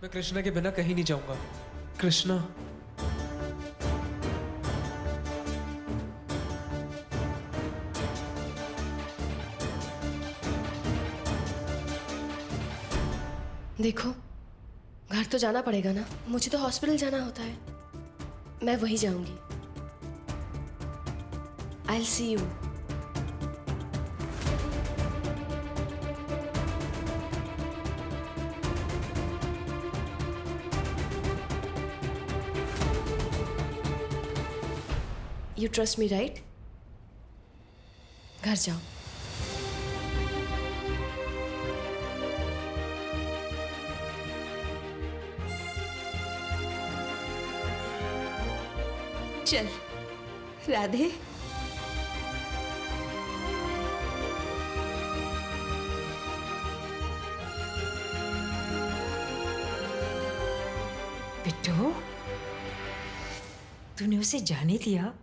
मैं कृष्णा के बिना कहीं नहीं जाऊंगा। कृष्णा, देखो, घर तो जाना पड़ेगा ना, मुझे तो हॉस्पिटल जाना होता है। मैं वहीं जाऊंगी। I'll see you. You trust me, right? घर जाओ। चल राधे, बिट्टू तूने उसे जाने दिया?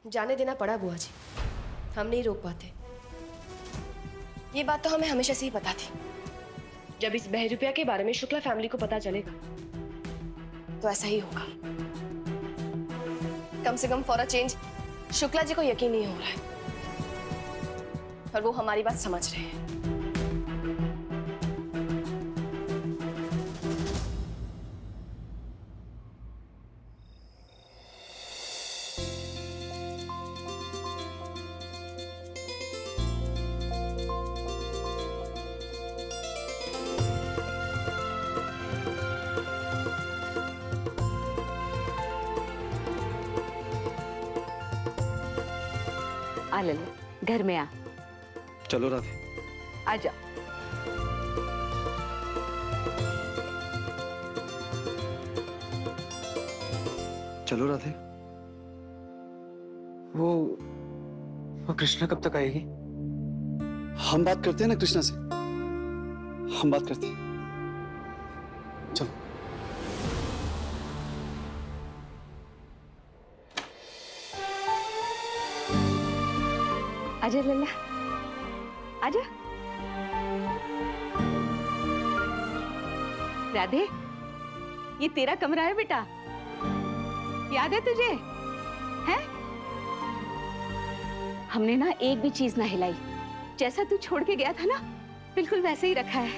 जाने देना पड़ा बुआ जी, हम नहीं रोक पाते। ये बात तो हमें हमेशा से ही पता थी। जब इस बहरूपिया के बारे में शुक्ला फैमिली को पता चलेगा तो ऐसा ही होगा। कम से कम for a change Shukla ji को यकीन नहीं हो रहा है और वो हमारी बात समझ रहे हैं। आ लल्ला, घर में आ। चलो राधे। आजा। चलो राधे। वो कृष्णा कब तक आएगी? हम बात करते हैं ना कृष्णा से, हम बात करते हैं। चलो। आजा लल्ला, आजा। राधे, ये तेरा कमरा है बेटा, याद है तुझे? हैं? हमने ना एक भी चीज ना हिलाई, जैसा तू छोड़ के गया था ना बिल्कुल वैसे ही रखा है।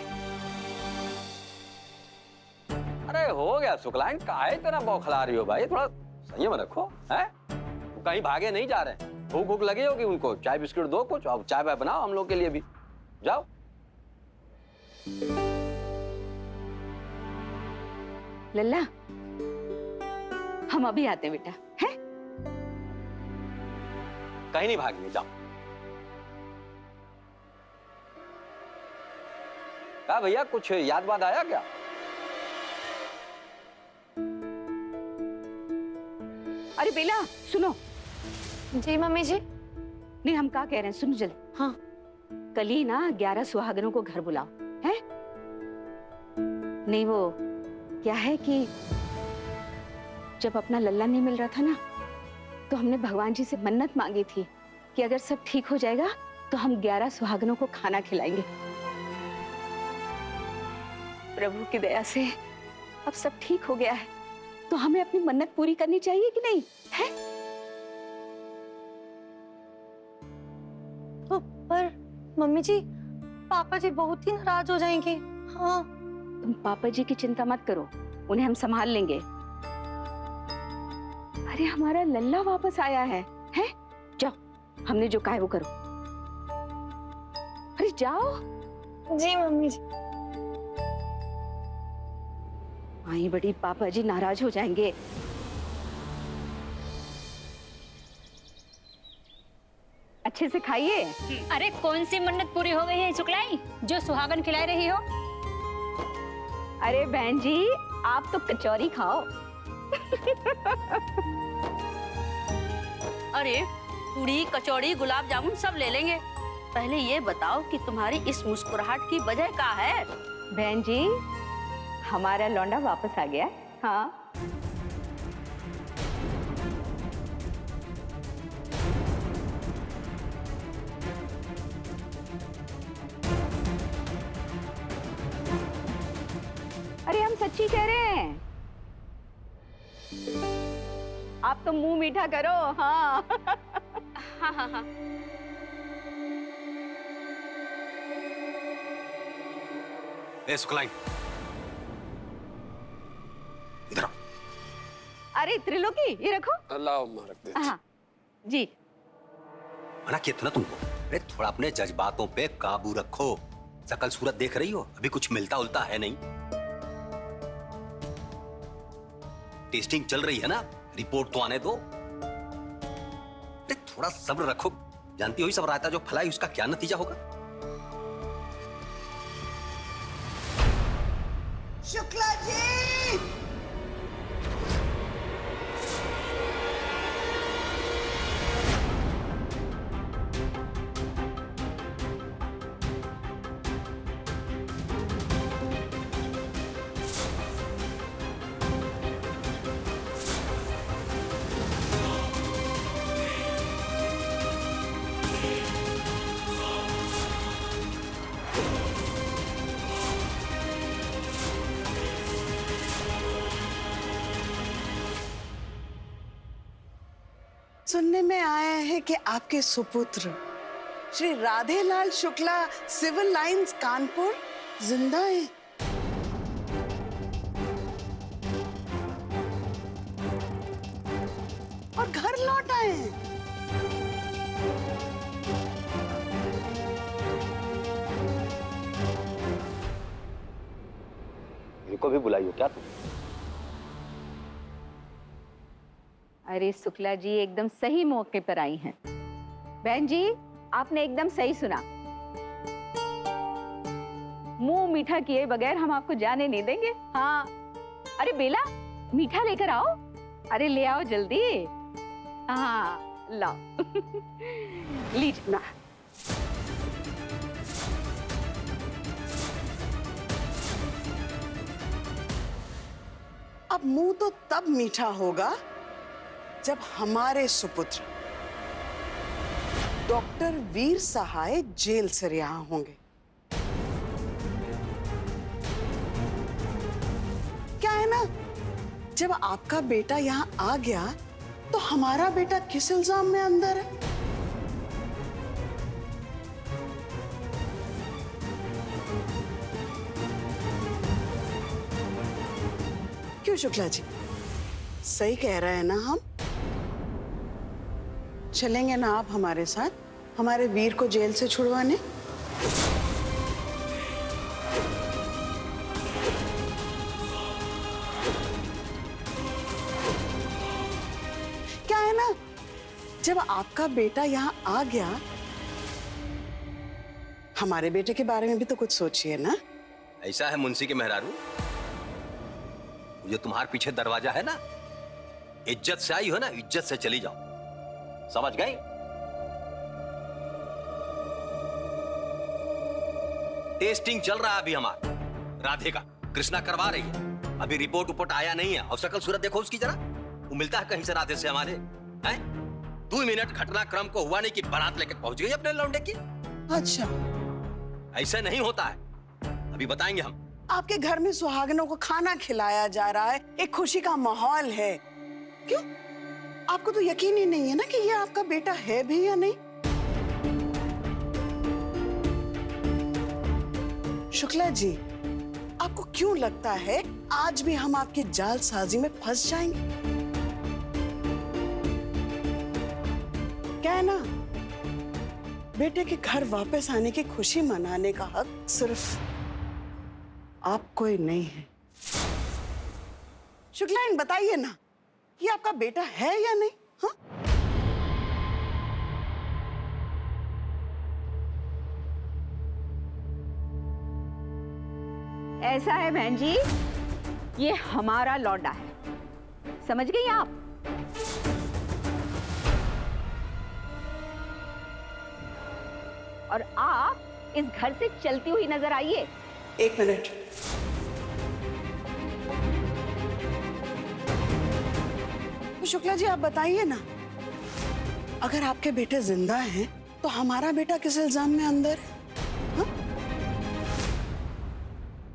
अरे हो गया शुक्लाइन, काहे इतना बौखला रही हो भाई? थोड़ा संयम रखो, हैं? कहीं भागे नहीं जा रहे हैं। भूख भूख लगी होगी उनको, चाय बिस्किट दो कुछ, और चाय वाय बनाओ हम लोग के लिए भी। जाओ। लल्ला, हम अभी आते हैं बेटा, हैं? कहीं नहीं भागनी, जाओ। क्या भैया, कुछ याद वाद आया क्या? अरे बेला सुनो। जी मम्मी जी। नहीं, हम क्या कह रहे हैं, सुनो जल्दी। हाँ। कल ही ना 11 सुहागनों को घर बुलाओ, हैं? नहीं, वो क्या है कि जब अपना लल्ला नहीं मिल रहा था ना, तो हमने भगवान जी से मन्नत मांगी थी कि अगर सब ठीक हो जाएगा तो हम 11 सुहागनों को खाना खिलाएंगे। प्रभु की दया से अब सब ठीक हो गया है, तो हमें अपनी मन्नत पूरी करनी चाहिए कि नहीं, है? पर मम्मी जी, पापा जी बहुत ही नाराज हो जाएंगे। हाँ। तुम पापा जी की चिंता मत करो, उन्हें हम संभाल लेंगे। अरे हमारा लल्ला वापस आया है, हैं? जाओ, हमने जो कहा है वो करो। अरे जाओ। जी मम्मी जी। आई बड़ी, पापा जी नाराज हो जाएंगे। अच्छे से खाइए। अरे कौन सी मन्नत पूरी हो गई है शुक्लाई, जो सुहागन खिला रही हो? अरे बहन जी, आप तो कचौरी खाओ। अरे पूड़ी, कचौड़ी, गुलाब जामुन सब ले लेंगे। पहले ये बताओ कि तुम्हारी इस मुस्कुराहट की वजह क्या है? बहन जी, हमारा लौंडा वापस आ गया। हाँ। अरे हम सच्ची कह रहे हैं। आप तो मुंह मीठा करो। हाँ हाँ हाँ हाँ। ए शुक्लाइन, इधर आओ। अरे त्रिलोकी ये रखो। अल्लाह रख दे। हाँ जी। मना किया था ना तुमको, अरे थोड़ा अपने जज्बातों पे काबू रखो। शकल सूरत देख रही हो, अभी कुछ मिलता उलता है नहीं। टेस्टिंग चल रही है ना, रिपोर्ट तो आने दो। अरे थोड़ा सब्र रखो, जानती हो सब रायता जो फलाई उसका क्या नतीजा होगा। शुक्ला जी, सुनने में आया है कि आपके सुपुत्र श्री राधेलाल शुक्ला सिविल लाइंस कानपुर जिंदा हैं। और घर लौट आए हैं। इनको भी बुलाइयो क्या तुम? अरे शुक्ला जी एकदम सही मौके पर आई हैं। बहन जी आपने एकदम सही सुना। मुंह मीठा किए बगैर हम आपको जाने नहीं देंगे। हाँ अरे बेला मीठा लेकर आओ। अरे ले आओ जल्दी। हाँ लाओ। लीजिए ना। अब मुंह तो तब मीठा होगा जब हमारे सुपुत्र डॉक्टर वीर सहाय जेल से रिहा होंगे। क्या है ना, जब आपका बेटा यहाँ आ गया तो हमारा बेटा किस इल्जाम में अंदर है? क्यों शुक्ला जी, सही कह रहे हैं ना हम? चलेंगे ना आप हमारे साथ हमारे वीर को जेल से छुड़वाने? क्या है ना, जब आपका बेटा यहाँ आ गया, हमारे बेटे के बारे में भी तो कुछ सोचिए ना। ऐसा है मुंशी के मेहरारू, जो तुम्हारे पीछे दरवाजा है ना, इज्जत से आई हो ना, इज्जत से चली जाओ, समझ गई? टेस्टिंग चल रहा है अभी हमारा राधे का, कृष्णा करवा रही है। अभी रिपोर्ट उपोर्ट आया नहीं है, और शकल सूरत देखो उसकी जरा, वो मिलता है कहीं से राधे से हमारे? हैं? 2 मिनट घटनाक्रम को हुआ नहीं कि बारात लेकर पहुंच गई अपने लौंडे की। अच्छा, ऐसा नहीं होता है, अभी बताएंगे हम। आपके घर में सुहागनों को खाना खिलाया जा रहा है, एक खुशी का माहौल है। क्यों आपको तो यकीन ही नहीं है ना कि ये आपका बेटा है भी या नहीं? शुक्ला जी, आपको क्यों लगता है आज भी हम आपकी जालसाजी में फंस जाएंगे? क्या है ना, बेटे के घर वापस आने की खुशी मनाने का हक सिर्फ आपको ही नहीं है। शुक्लाइन बताइए ना, ये आपका बेटा है या नहीं? हाँ? ऐसा है बहन जी, ये हमारा लौंडा है, समझ गई आप? और आप इस घर से चलती हुई नजर आइए। 1 मिनट। तो शुक्ला जी आप बताइए ना, अगर आपके बेटे जिंदा हैं तो हमारा बेटा किस इल्जाम में अंदर है? हाँ?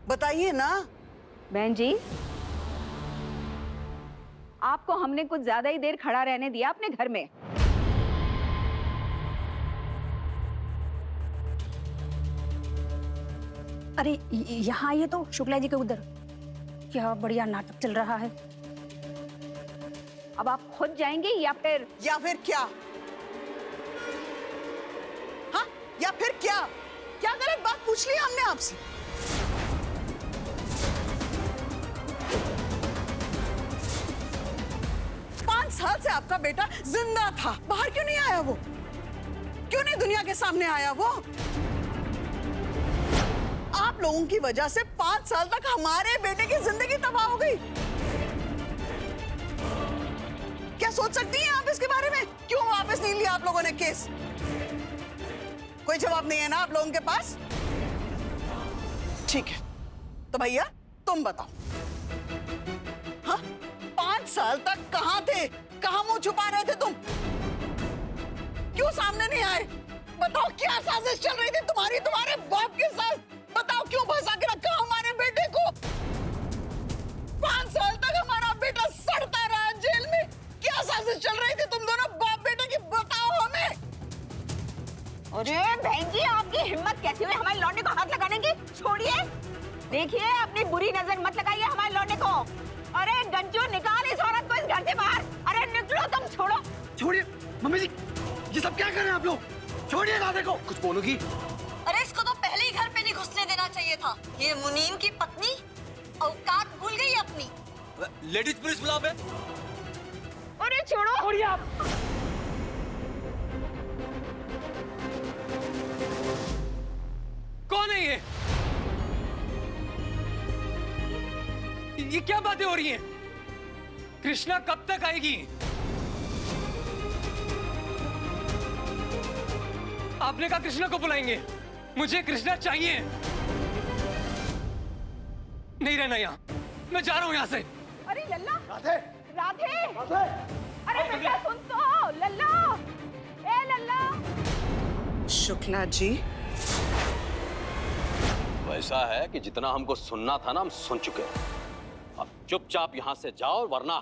बताइए ना, बहन जी, आपको हमने कुछ ज्यादा ही देर खड़ा रहने दिया अपने घर में। अरे यहाँ आइए तो शुक्ला जी के उधर। क्या बढ़िया नाटक चल रहा है। अब आप खुद जाएंगे या फिर क्या? हाँ, या फिर क्या? क्या गलत बात पूछ ली हमने आपसे? पांच साल से आपका बेटा जिंदा था, बाहर क्यों नहीं आया वो? क्यों नहीं दुनिया के सामने आया वो? आप लोगों की वजह से 5 साल तक हमारे बेटे की जिंदगी तबाह हो गई। क्या सोच सकती हैं आप इसके बारे में? क्यों वापस नहीं लिया आप लोगों ने केस? कोई जवाब नहीं है ना आप लोगों के पास? ठीक है, तो भैया तुम बताओ, हाँ 5 साल तक कहाँ थे? कहाँ मुंह छुपा रहे थे तुम? क्यों सामने नहीं आए? बताओ, क्या साजिश चल रही थी तुम्हारे बाप के साथ? बताओ, क्यों फंसा के रखा हमारे बेटे को? 5 साल तक हमारा बेटा सड़ता रहा जेल में। क्या साजिश चल रही थी तुम दोनों बाप बेटे की? बताओ हमें। अरे बहन जी, आपकी हिम्मत कैसी हुई हमारे लौंडे को हाथ लगाने की? छोड़िए, देखिए अपनी बुरी नजर मत लगाइए हमारे लौंडे को। अरे गंजू, निकाल इस औरत को इस घर से बाहर। अरे निकलो तुम, छोड़ो। छोड़िए मम्मी जी, ये सब क्या कर रहे हैं आप लोग? छोड़िए राधे को। कुछ बोलोगी? अरे इसको तो पहले ही घर पे नहीं घुसने देना चाहिए था। ये मुनीम की पत्नी औकात भूल गई अपनी। लेडीज पुलिस बुलाओ बे। अरे छोड़ो। छोड़िए आप। कौन है ये क्या बातें हो रही हैं? कृष्णा कब तक आएगी? आपने कहा कृष्णा को बुलाएंगे। मुझे कृष्णा चाहिए। नहीं रहना यहाँ, मैं जा रहा हूँ यहाँ से। अरे लल्ला, राधे, राधे, राधे। अरे बेटा सुन तो, लल्ला, ए लल्ला। शुक्ला जी, वैसा है कि जितना हमको सुनना था ना, हम सुन चुके हैं। अब चुपचाप यहाँ से जाओ, वरना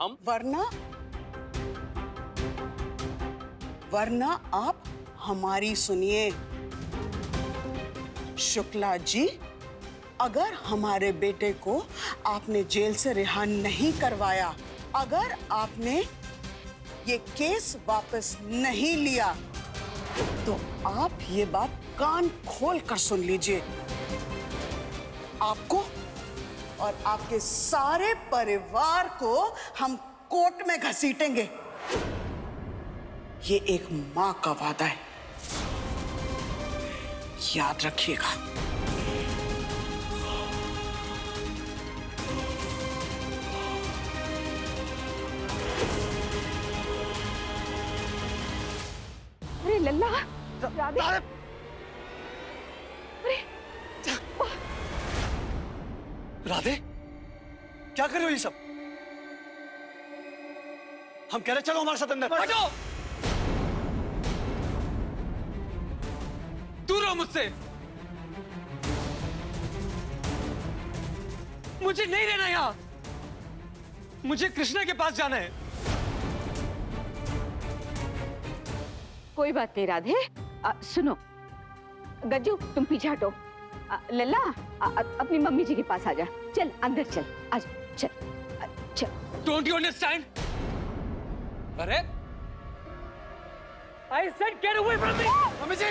आप हमारी सुनिए। शुक्ला जी, अगर हमारे बेटे को आपने जेल से रिहा नहीं करवाया, अगर आपने ये केस वापस नहीं लिया, तो आप ये बात कान खोल कर सुन लीजिए। आपको और आपके सारे परिवार को हम कोर्ट में घसीटेंगे। ये एक मां का वादा है, याद रखिएगा। अरे लल्ला, राधे, अरे राधे, क्या कर रहे हो ये सब? हम कह रहे चलो हमारे साथ अंदर। हटो, दूर रहो मुझसे। मुझे नहीं रहना यहाँ। मुझे कृष्णा के पास जाना है। कोई बात नहीं राधे। सुनो गज्जू, तुम पीछे हटो। लल्ला, अपनी मम्मी जी के पास आ जा। चल अंदर चल, आ जा, चल चल। Don't you understand? अरे I said get away from me. Mummy जी,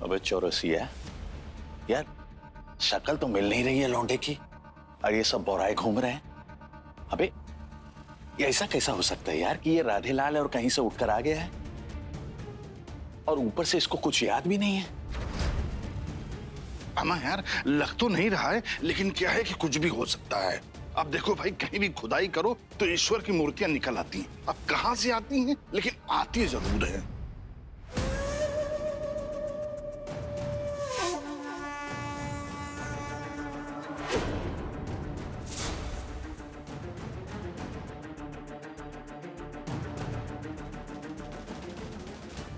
अबे चौरसिया, यार शक्ल तो मिल नहीं रही है लौंडे की, और ये सब बोराए घूम रहे हैं। अबे ये ऐसा कैसा हो सकता है यार कि ये राधेलाल है और कहीं से उठकर आ गया है, और ऊपर से इसको कुछ याद भी नहीं है। अम्मा यार, लग तो नहीं रहा है, लेकिन क्या है कि कुछ भी हो सकता है। अब देखो भाई, कहीं भी खुदाई करो तो ईश्वर की मूर्तियां निकल आती हैं। अब कहां से आती हैं, लेकिन आती जरूर है।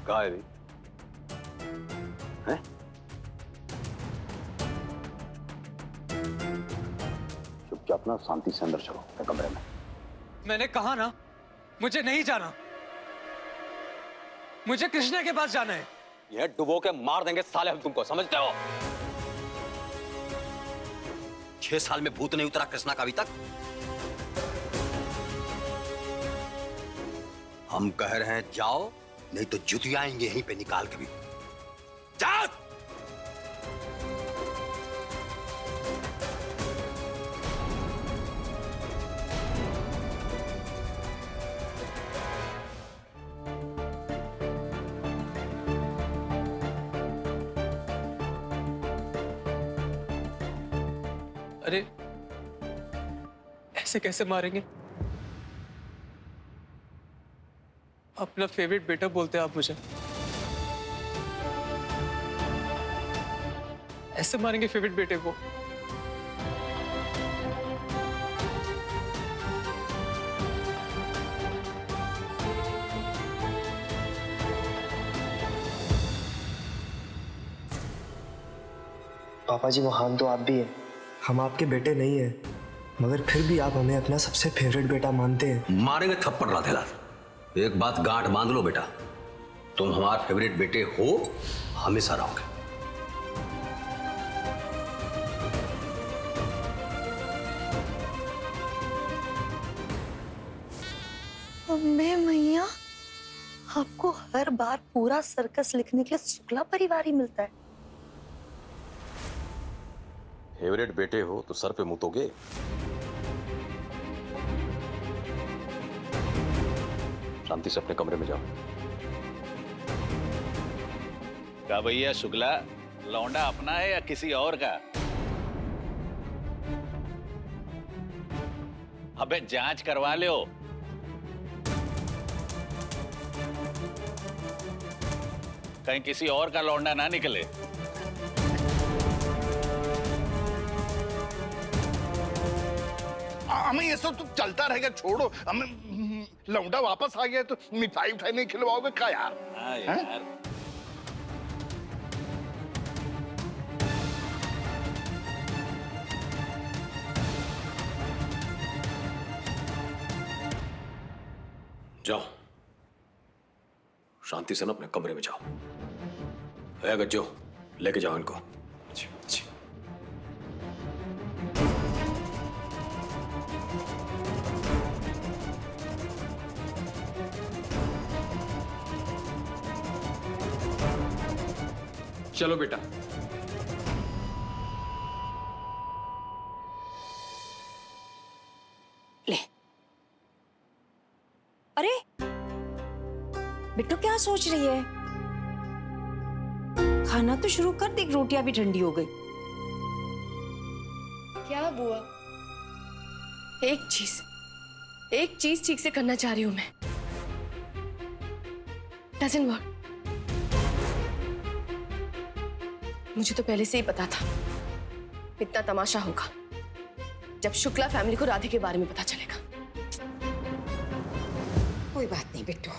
कहा है भी? हैं? चुपचाप ना शांति से अंदर चलो अपने कमरे में। मैंने कहा ना, मुझे नहीं जाना। मुझे कृष्णा के पास जाना है। ये डुबो के मार देंगे साले हम तुमको, समझते हो? 6 साल में भूत नहीं उतरा कृष्णा का अभी तक। हम कह रहे हैं जाओ, नहीं तो जुतियां आएंगे यहीं पे निकाल के भी। जाओ। अरे ऐसे कैसे मारेंगे? अपना फेवरेट बेटा बोलते हैं आप मुझे। ऐसे मारेंगे फेवरेट बेटे को? पापा जी, महान तो आप भी हैं, हम आपके बेटे नहीं हैं, मगर फिर भी आप हमें अपना सबसे फेवरेट बेटा मानते हैं। मारेंगे थप्पड़ राधेलाल। एक बात गांठ बांध लो बेटा, तुम हमारे फेवरेट बेटे हो, हमेशा रहोगे। अम्बे मैया, आपको हर बार पूरा सर्कस लिखने के लिए शुक्ला परिवार ही मिलता है। फेवरेट बेटे हो तो सर पे मुतोगे। शांति से अपने कमरे में जाओ। क्या भैया शुक्ला, लौंडा अपना है या किसी और का? अबे जांच करवा लो। कहीं किसी और का लौंडा ना निकले। हमें ये सब तो चलता रहेगा, छोड़ो। हमें लौंडा वापस आ गया तो मिठाई उठाई नहीं खिलवाओगे क्या यार? हाँ यार। जाओ, शांति से ना अपने कमरे में जाओ। है गज्जो, लेके जाओ इनको। चलो बेटा। ले। अरे बिट्टू क्या सोच रही है? खाना तो शुरू कर, देख रोटियां भी ठंडी हो गई। क्या बुआ? एक चीज ठीक से करना चाह रही हूं मैं। Doesn't work. मुझे तो पहले से ही पता था इतना तमाशा होगा जब शुक्ला फैमिली को राधे के बारे में पता चलेगा। कोई बात नहीं बिट्टू,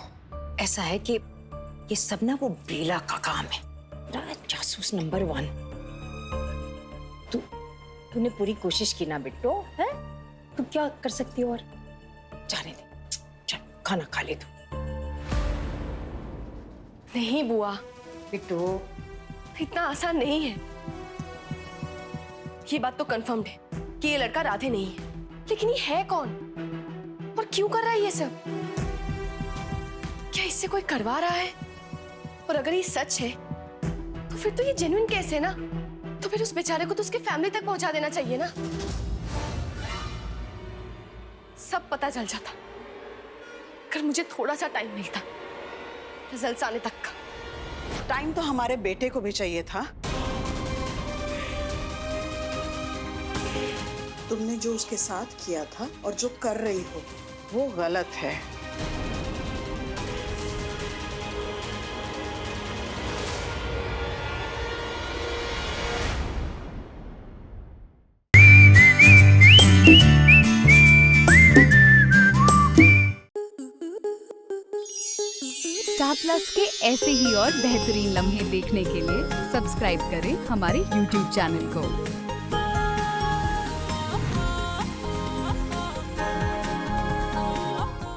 ऐसा है कि ये सब ना वो बेला का काम है, जासूस नंबर 1। तूने पूरी कोशिश की ना बिट्टू, है? तू क्या कर सकती हो और? जाने दे, चल खाना खा ले तू। नहीं बुआ, बिट्टू इतना आसान नहीं है। ये बात तो कंफर्म्ड है कि ये लड़का राधे नहीं है, लेकिन ये है कौन और क्यों कर रहा है ये सब? क्या इससे कोई करवा रहा है? और अगर ये सच है तो फिर तो ये जेन्युइन केस है ना, तो फिर उस बेचारे को तो उसकी फैमिली तक पहुंचा देना चाहिए ना। सब पता चल जाता अगर मुझे थोड़ा सा टाइम मिलता रिजल्ट्स आने तक का। टाइम तो हमारे बेटे को भी चाहिए था। तुमने जो उसके साथ किया था और जो कर रही हो वो गलत है। स्टार प्लस के ऐसे ही और बेहतरीन लम्हे देखने के लिए सब्सक्राइब करें हमारे YouTube चैनल को।